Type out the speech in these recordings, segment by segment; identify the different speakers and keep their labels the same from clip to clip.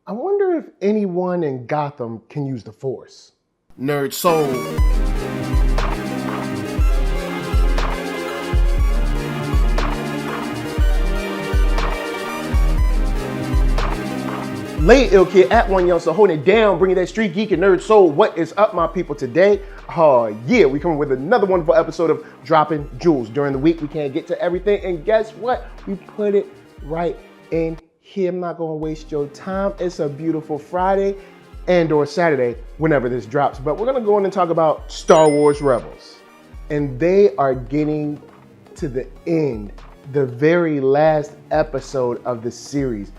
Speaker 1: I wonder if anyone in Gotham can use the Force.
Speaker 2: NERDSoul.
Speaker 1: Late Ill Kid at OneYoungsta holding it down, bringing that StreetGeek and NERDSoul. What is up, my people, today? Yeah, we coming with another wonderful episode of Dropping Jewels. During the week, we can't get to everything, and guess what? We put it right in here. I'm not gonna waste your time. It's a beautiful Friday and or Saturday, whenever this drops. But we're gonna go in and talk about Star Wars Rebels. And they are getting to the end, the very last episode of the series.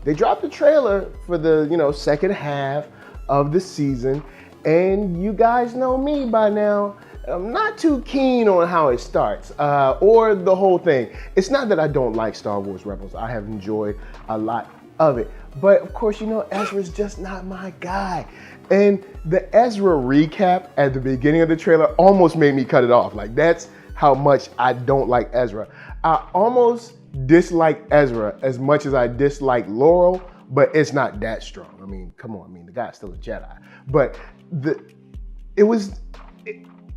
Speaker 1: They dropped the trailer for the, second half of the season, and you guys know me by now. I'm not too keen on how it starts, or the whole thing. It's not that I don't like Star Wars Rebels. I have enjoyed a lot of it. But of course, Ezra's just not my guy. And the Ezra recap at the beginning of the trailer almost made me cut it off. Like, that's how much I don't like Ezra. I almost dislike Ezra as much as I dislike Laurel, but it's not that strong. I mean, come on. I mean, the guy's still a Jedi. But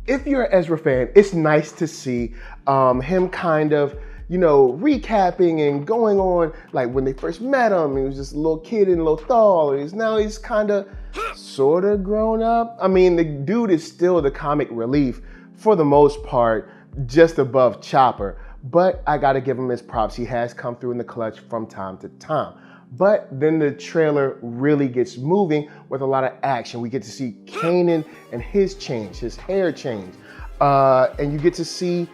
Speaker 1: if you're an Ezra fan, it's nice to see him kind of, recapping and going on, like when they first met him, he was just a little kid and a little tall. Now he's kind of sort of grown up. I mean, the dude is still the comic relief for the most part, just above Chopper. But I gotta give him his props. He has come through in the clutch from time to time. But then the trailer really gets moving with a lot of action. We get to see Kanan and his hair change. And you get to see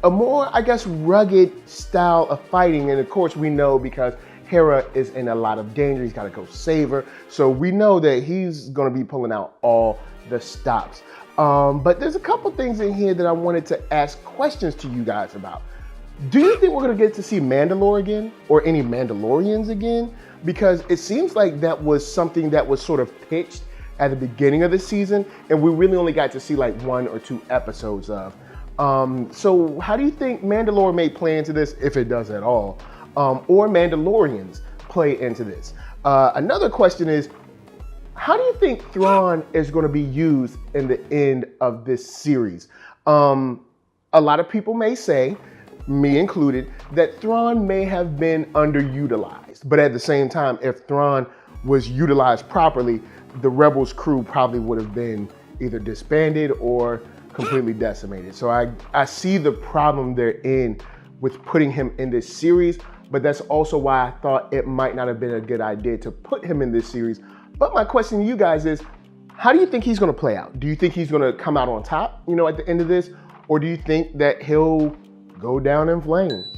Speaker 1: a more, rugged style of fighting. And of course we know because Hera is in a lot of danger. He's gotta go save her. So we know that he's gonna be pulling out all the stops. But there's a couple things in here that I wanted to ask questions to you guys about. Do you think we're gonna get to see Mandalore again or any Mandalorians again? Because it seems like that was something that was sort of pitched at the beginning of the season and we really only got to see like 1 or 2 episodes of. So how do you think Mandalore may play into this, if it does at all, or Mandalorians play into this? Another question is, how do you think Thrawn is gonna be used in the end of this series? A lot of people may say, me included, that Thrawn may have been underutilized. But at the same time, if Thrawn was utilized properly, the Rebels crew probably would have been either disbanded or completely decimated. So I see the problem they're in with putting him in this series, but that's also why I thought it might not have been a good idea to put him in this series. But my question to you guys is, how do you think he's gonna play out? Do you think he's gonna come out on top, at the end of this? Or do you think that he'll go down in flames?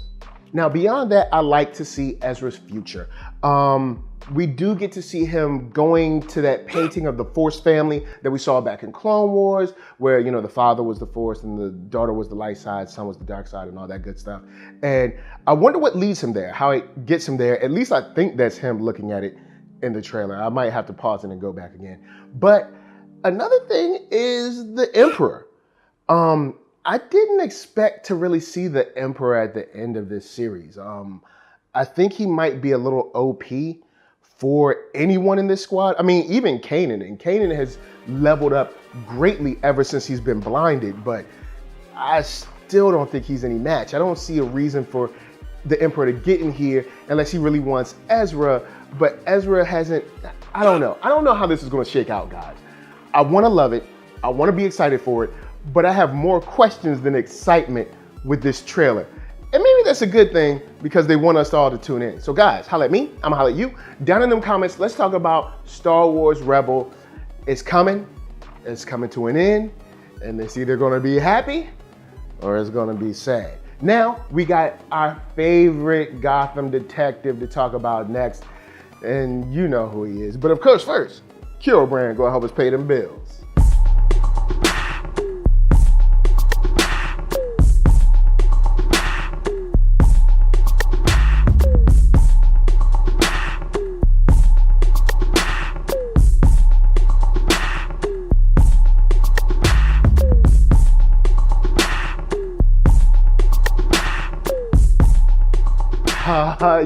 Speaker 1: Now, beyond that, I like to see Ezra's future. We do get to see him going to that painting of the Force family that we saw back in Clone Wars, where, the father was the Force and the daughter was the light side, son was the dark side and all that good stuff. And I wonder what leads him there, how it gets him there. At least I think that's him looking at it in the trailer. I might have to pause it and go back again. But another thing is the Emperor. I didn't expect to really see the Emperor at the end of this series. I think he might be a little OP for anyone in this squad. I mean, even Kanan. And Kanan has leveled up greatly ever since he's been blinded, but I still don't think he's any match. I don't see a reason for the Emperor to get in here unless he really wants Ezra, but Ezra hasn't, I don't know. I don't know how this is gonna shake out, guys. I wanna love it. I wanna be excited for it, but I have more questions than excitement with this trailer. And maybe that's a good thing because they want us all to tune in. So guys, holla at me, I'm gonna holla at you. Down in them comments, let's talk about Star Wars Rebel. It's coming to an end, and it's either gonna be happy or it's gonna be sad. Now, we got our favorite Gotham detective to talk about next, and you know who he is. But of course, first, Cure Brand gonna help us pay them bills.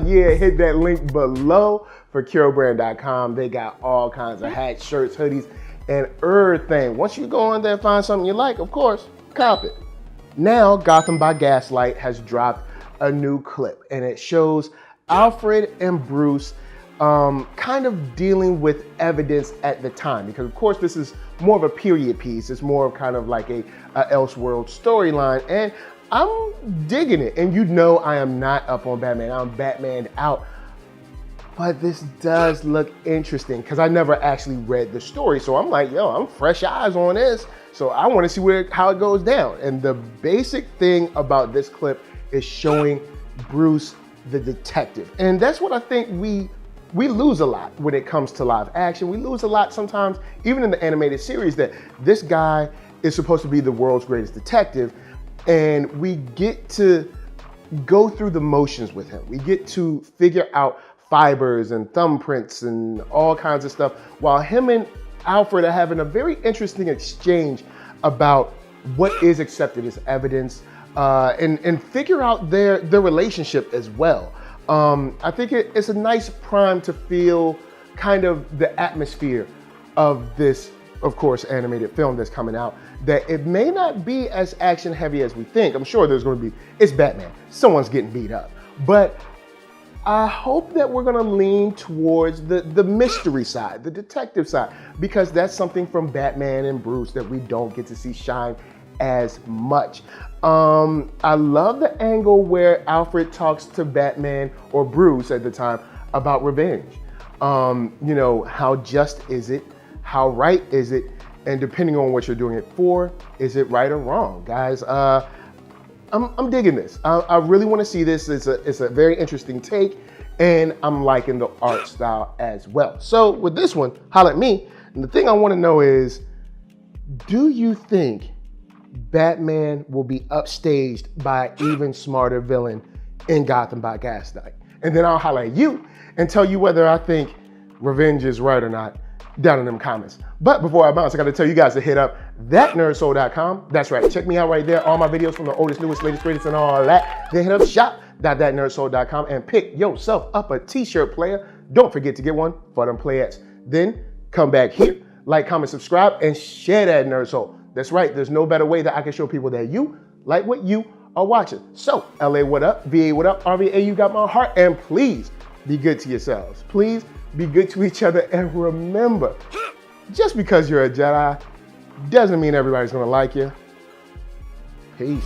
Speaker 1: Yeah, hit that link below for CureBrand.com. They got all kinds of hats, shirts, hoodies, and everything. Once you go on there and find something you like, of course, cop it. Now, Gotham by Gaslight has dropped a new clip, and it shows Alfred and Bruce kind of dealing with evidence at the time, because of course this is more of a period piece. It's more of kind of like a Elseworld storyline, and I'm digging it. And you know I am not up on Batman. I'm Batman out. But this does look interesting because I never actually read the story. So I'm like, yo, I'm fresh eyes on this. So I want to see how it goes down. And the basic thing about this clip is showing Bruce the detective. And that's what I think we lose a lot when it comes to live action. We lose a lot sometimes, even in the animated series, that this guy is supposed to be the world's greatest detective, and we get to go through the motions with him. We get to figure out fibers and thumbprints and all kinds of stuff, while him and Alfred are having a very interesting exchange about what is accepted as evidence, and figure out their relationship as well. I think it's a nice prime to feel kind of the atmosphere of this, of course, animated film that's coming out, that it may not be as action heavy as we think. I'm sure there's going to be, it's Batman, someone's getting beat up. But I hope that we're going to lean towards the mystery side, the detective side, because that's something from Batman and Bruce that we don't get to see shine as much. I love the angle where Alfred talks to Batman, or Bruce at the time, about revenge. You know, how just is it? How right is it? And depending on what you're doing it for, is it right or wrong? Guys, I'm digging this. I really want to see this. It's a very interesting take, and I'm liking the art style as well. So with this one, holla at me. And the thing I want to know is, do you think Batman will be upstaged by an even smarter villain in Gotham by Gaslight? And then I'll holler at you and tell you whether I think revenge is right or not down in them comments. But before I bounce, I gotta tell you guys to hit up ThatNERDSoul.com. That's right, check me out right there. All my videos from the oldest, newest, latest, greatest, and all that. Then hit up shop.ThatNERDSoul.com and pick yourself up a t-shirt, player. Don't forget to get one for them playettes. Then come back here, like, comment, subscribe, and share that Nerd Soul. That's right, there's no better way that I can show people that you like what you are watching. So, LA, what up? VA, what up? RVA, you got my heart. And please be good to yourselves. Please be good to each other. And remember, just because you're a Jedi doesn't mean everybody's gonna like you. Peace.